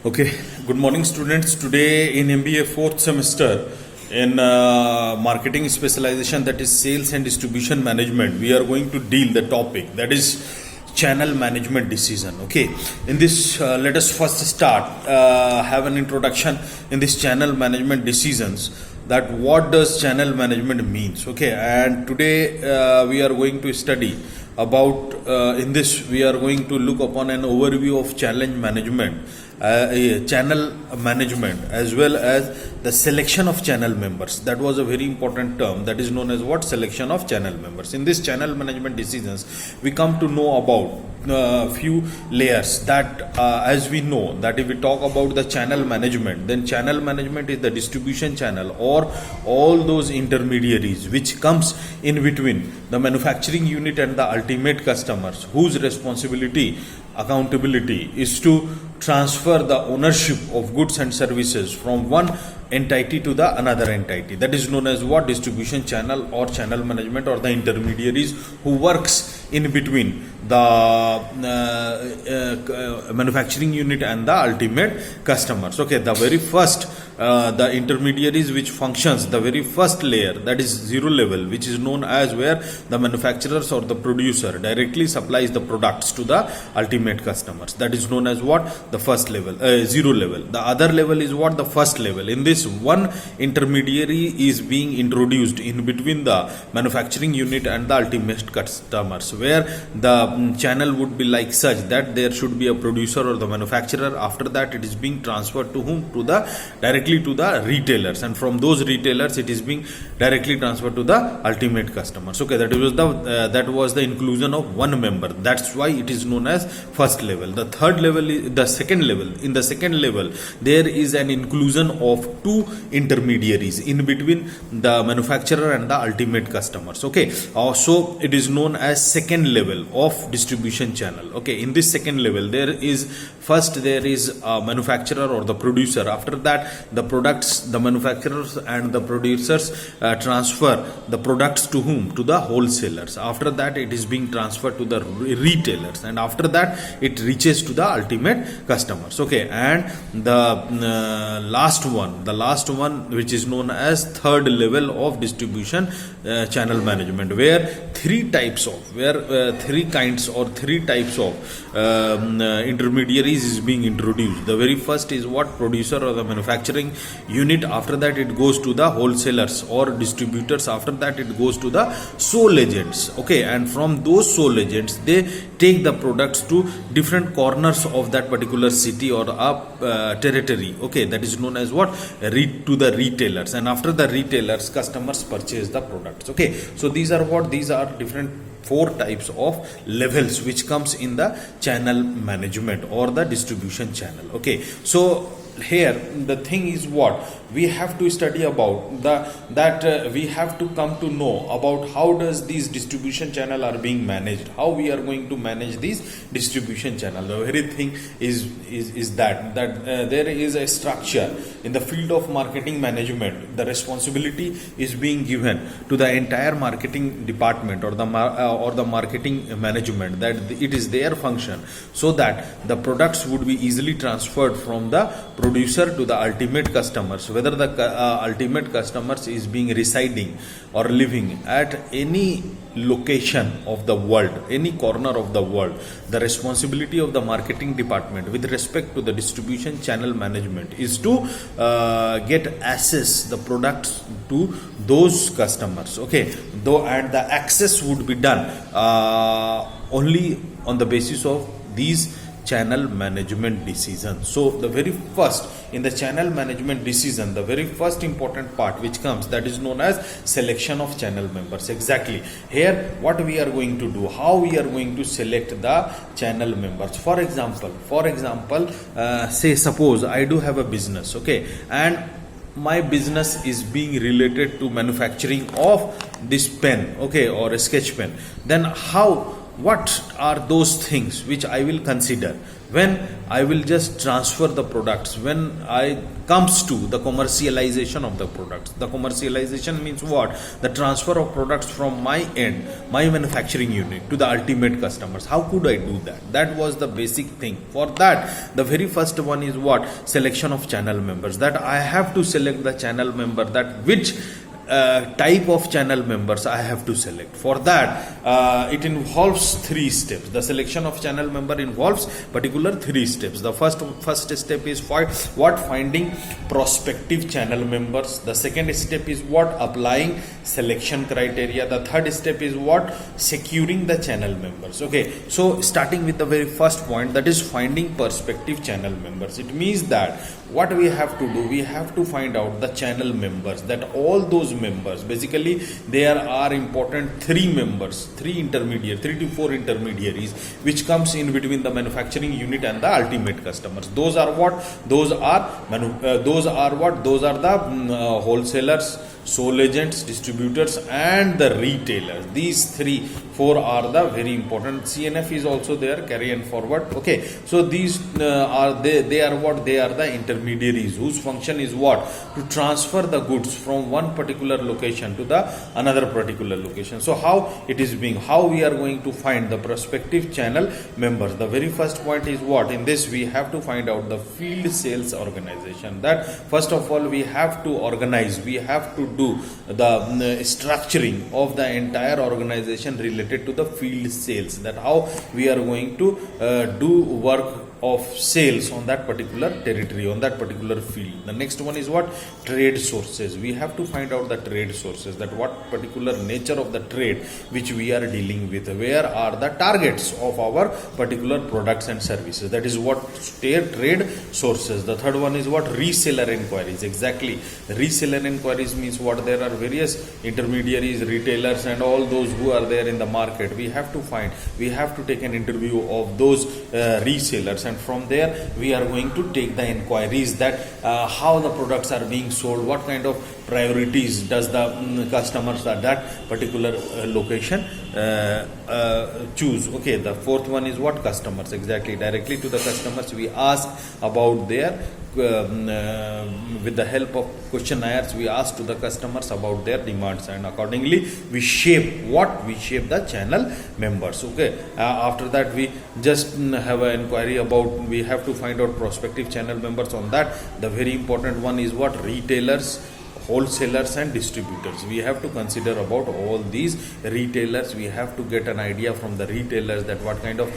Okay, good morning students. Today in MBA fourth semester in marketing specialization, that is sales and distribution management, we are going to deal the topic that is channel management decision. Okay, in this let us first start have an introduction in this channel management decisions, that what does channel management means. Okay, and today we are going to study about in this we are going to look upon an overview of challenge management, channel management, as well as the selection of channel members. That was a very important term, that is known as what? Selection of channel members. In this channel management decisions, we come to know about few layers, that as we know that if we talk about the channel management, then channel management is the distribution channel or all those intermediaries which comes in between the manufacturing unit and the ultimate customers, whose responsibility, accountability is to transfer the ownership of goods and services from one entity to the another entity. That is known as what? Distribution channel or channel management, or the intermediaries who works in between the manufacturing unit and the ultimate customers. Okay, the very first the intermediaries which functions, the very first layer, that is zero level, which is known as where the manufacturers or the producer directly supplies the products to the ultimate customers. That is known as what? The first level, zero level. The other level is what? The first level. In this, one intermediary is being introduced in between the manufacturing unit and the ultimate customers, where the channel would be like such that there should be a producer or the manufacturer. After that, it is being transferred to whom? To the directly to the retailers, and from those retailers it is being directly transferred to the ultimate customers. Okay, that was the inclusion of one member. That's why it is known as first level. The third level is the second level. In the second level, there is an inclusion of two intermediaries in between the manufacturer and the ultimate customers. Okay, so it is known as second level of distribution channel. Okay, in this second level, there is a manufacturer or the producer. After that, the products, the manufacturers and the producers transfer the products to whom? To the wholesalers. After that, it is being transferred to the retailers, and after that it reaches to the ultimate customers. Okay, and the last one which is known as third level of distribution channel management, where three kinds or three types of intermediaries is being introduced. The very first is what? Producer or the manufacturing unit. After that, it goes to the wholesalers or distributors. After that, it goes to the sole agents. Okay, and from those sole agents, they take the products to different corners of that particular city or a territory. Okay, that is known as what? To the retailers, and after the retailers, customers purchase the products. Okay, so these are different four types of levels which comes in the channel management or the distribution channel. Okay, so here the thing is what we have to study about, we have to come to know about how does these distribution channel are being managed, how we are going to manage these distribution channel. The very thing is that there is a structure in the field of marketing management. The responsibility is being given to the entire marketing department or the marketing management, that it is their function, so that the products would be easily transferred from the producer to the ultimate customers, whether the ultimate customers is being residing or living at any location of the world, any corner of the world. The responsibility of the marketing department with respect to the distribution channel management is to access the products to those customers. Okay, and the access would be done only on the basis of these channel management decision. So the very first in the channel management decision, the very first important part which comes, that is known as selection of channel members. Exactly, here what we are going to do, how we are going to select the channel members. For example, say suppose I do have a business. Okay, and my business is being related to manufacturing of this pen, okay, or a sketch pen. Then what are those things which I will consider? when I will just transfer the products, when I comes to the commercialization of the products. The commercialization means what? The transfer of products from my end, my manufacturing unit, to the ultimate customers. How could I do that? That was the basic thing. For that, the very first one is what? Selection of channel members. That I have to select the channel member, that which type of channel members I have to select. For that, it involves 3 steps. The selection of channel member involves particular 3 steps. The first step is finding prospective channel members. The second step is applying selection criteria. The third step is securing the channel members. Okay, so starting with the very first point, that is finding prospective channel members. It means that what we have to do, we have to find out the channel members, that all those members, basically there are important 3 members, 3 to 4 intermediaries which comes in between the manufacturing unit and the ultimate customers. Those are what? Those are the wholesalers, sole agents, distributors and the retailers. These 4 are the very important. CNF is also there, carry and forward. Okay, so these are they are what? They are the intermediaries whose function is what? To transfer the goods from one particular location to the another particular location. So how it is being, how we are going to find the prospective channel members? The very first point is what? In this we have to find out the field sales organization. That first of all we have to organize, we have to do the structuring of the entire organization related to the field sales, that how we are going to do work of sales on that particular territory, on that particular field. The next one is what? Trade sources. We have to find out the trade sources, that what particular nature of the trade which we are dealing with, where are the targets of our particular products and services. That is what? Trade sources. The third one is what? Reseller inquiries. Exactly, reseller inquiries means what? There are various intermediaries, retailers and all those who are there in the market. We have to take an interview of those resellers, and from there we are going to take the inquiries, that how the products are being sold, what kind of priorities does the customers at that particular location choose. Okay, the fourth one is what? Customers. Exactly, directly to the customers we ask about their with the help of questionnaires we ask to the customers about their demands, and accordingly we shape the channel members. Okay, after that we just have an inquiry about, we have to find out prospective channel members. On that, the very important one is what? Retailers, wholesalers and distributors. We have to consider about all these retailers. We have to get an idea from the retailers that what kind of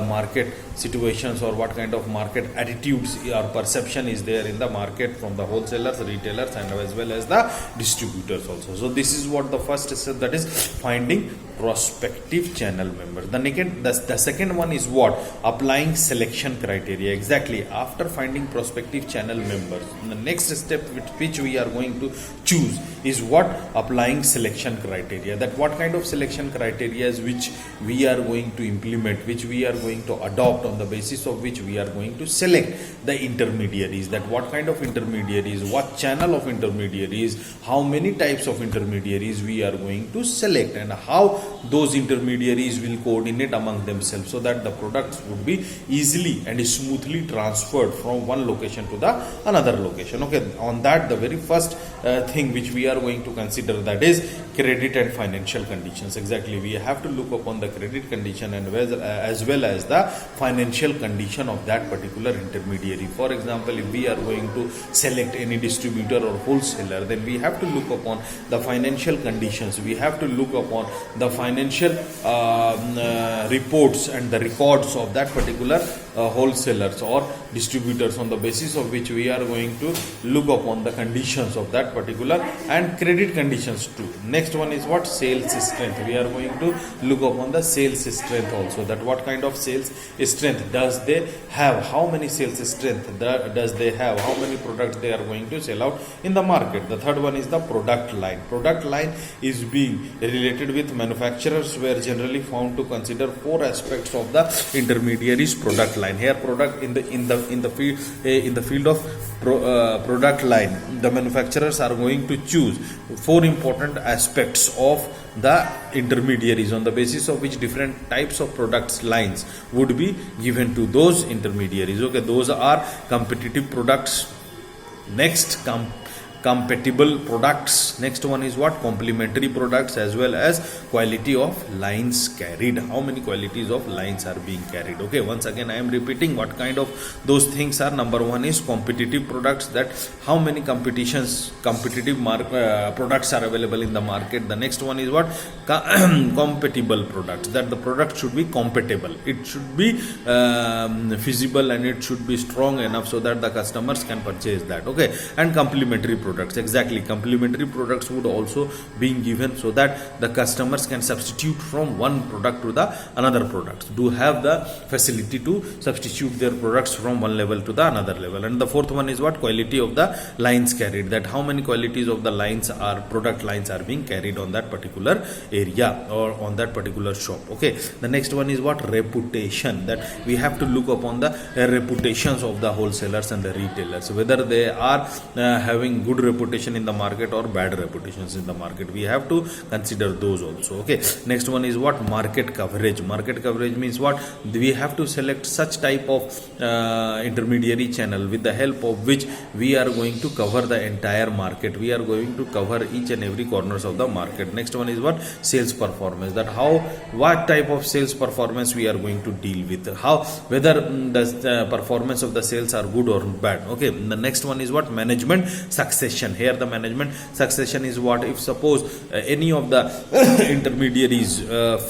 market situations or what kind of market attitudes or perception is there in the market from the wholesalers, retailers and as well as the distributors also. So this is what the first step, that is finding prospective channel members. The second one is what? Applying selection criteria. Exactly, after finding prospective channel members, the next step which we are going to choose is what? Applying selection criteria. That what kind of selection criteria is which we are going to implement, which we are going to adopt, on the basis of which we are going to select the intermediaries. That what kind of intermediaries, what channel of intermediaries, how many types of intermediaries we are going to select, and how those intermediaries will coordinate among themselves, so that the products would be easily and smoothly transferred from one location to the another location. Okay, on that, the very first thing which we are going to consider, that is credit and financial conditions. Exactly, we have to look upon the credit condition and as well as the financial condition of that particular intermediary. For example, if we are going to select any distributor or wholesaler, then we have to look upon the financial conditions. We have to look upon the financial reports and the records of that particular wholesalers or distributors, on the basis of which we are going to look upon the conditions of that particular and credit conditions too. Next one is what? Sales strength. We are going to look upon the sales strength also, that what kind of sales strength does they have, how many sales strength does they have, how many products they are going to sell out in the market. The third one is the product line. Product line is being related with manufacturers, were generally found to consider 4 aspects of the intermediaries product line. Here, product in the field of product line, the manufacturers are going to choose 4 important aspects of the intermediaries, on the basis of which different types of products lines would be given to those intermediaries. Okay, those are competitive products. Next, compatible products. Next one is what? Complementary products, as well as quality of lines carried. How many qualities of lines are being carried? Okay, once again I am repeating what kind of those things are. Number one is competitive products, that how many competitive products are available in the market. The next one is what? Compatible products, that the product should be compatible, it should be feasible, and it should be strong enough so that the customers can purchase that. Okay, and complementary products, exactly, complementary products would also be given so that the customers can substitute from one product to the another product, do have the facility to substitute their products from one level to the another level. And the fourth one is what? Quality of the lines carried, that how many qualities of the lines are product lines are being carried on that particular area or on that particular shop. Okay, the next one is what? Reputation, that we have to look upon the reputations of the wholesalers and the retailers, whether they are having good reputation in the market or bad reputations in the market. We have to consider those also. Okay, next one is what? Market coverage. Market coverage means what? We have to select such type of intermediary channel with the help of which we are going to cover the entire market, we are going to cover each and every corners of the market. Next one is what? Sales performance, that what type of sales performance we are going to deal with, whether the performance of the sales are good or bad. Okay, the next one is what? Management succession. Here the management succession is what? If suppose any of the intermediaries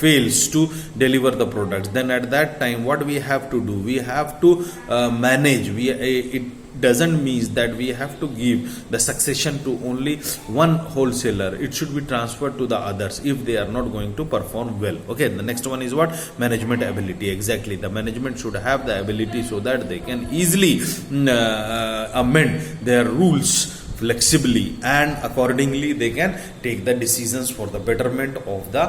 fails to deliver the products, then at that time what we have to do? We have to manage. It doesn't mean that we have to give the succession to only one wholesaler. It should be transferred to the others if they are not going to perform well. Okay, the next one is what? Management ability. Exactly, the management should have the ability so that they can easily amend their rules flexibly, and accordingly they can take the decisions for the betterment of the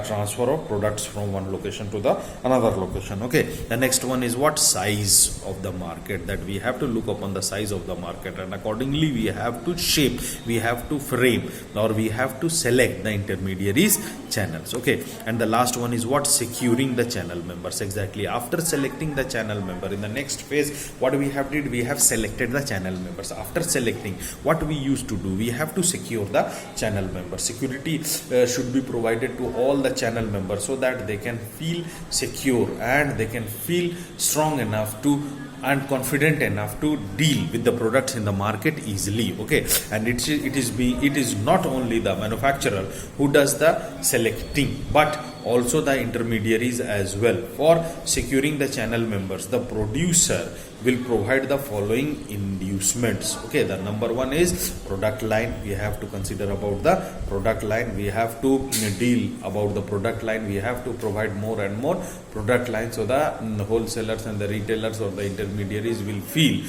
transfer of products from one location to the another location. Okay, the next one is what? Size of the market, that we have to look upon the size of the market, and accordingly we have to shape, we have to frame, or we have to select the intermediaries channels. Okay, and the last one is what? Securing the channel members. Exactly, after selecting the channel member, in the next phase what we have did? We have selected the channel members. After selecting, what we used to do? We have to secure the channel members. Security should be provided to all the channel members so that they can feel secure and they can feel strong enough to and confident enough to deal with the products in the market easily. Okay, and it is not only the manufacturer who does the selecting, but also the intermediaries as well. For securing the channel members, the producer will provide the following inducements. Okay, the number one is product line. We have to consider about the product line. We have to deal about the product line. We have to provide more and more product line so the wholesalers and the retailers or the intermediaries will feel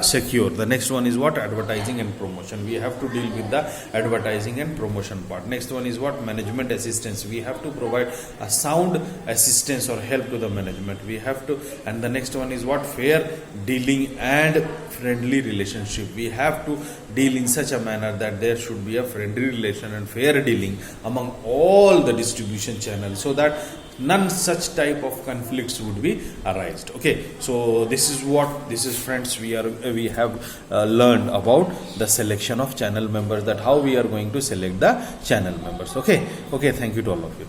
secure. The next one is what? Advertising and promotion. We have to deal with the advertising and promotion part. Next one is what? Management assistance. We have to provide a sound assistance or help to the management. We have to, and the next one is what? Fair dealing and friendly relationship. We have to deal in such a manner that there should be a friendly relation and fair dealing among all the distribution channels so that none such type of conflicts would be arised. Okay, so this is friends, we have learned about the selection of channel members, that how we are going to select the channel members. Okay, thank you to all of you.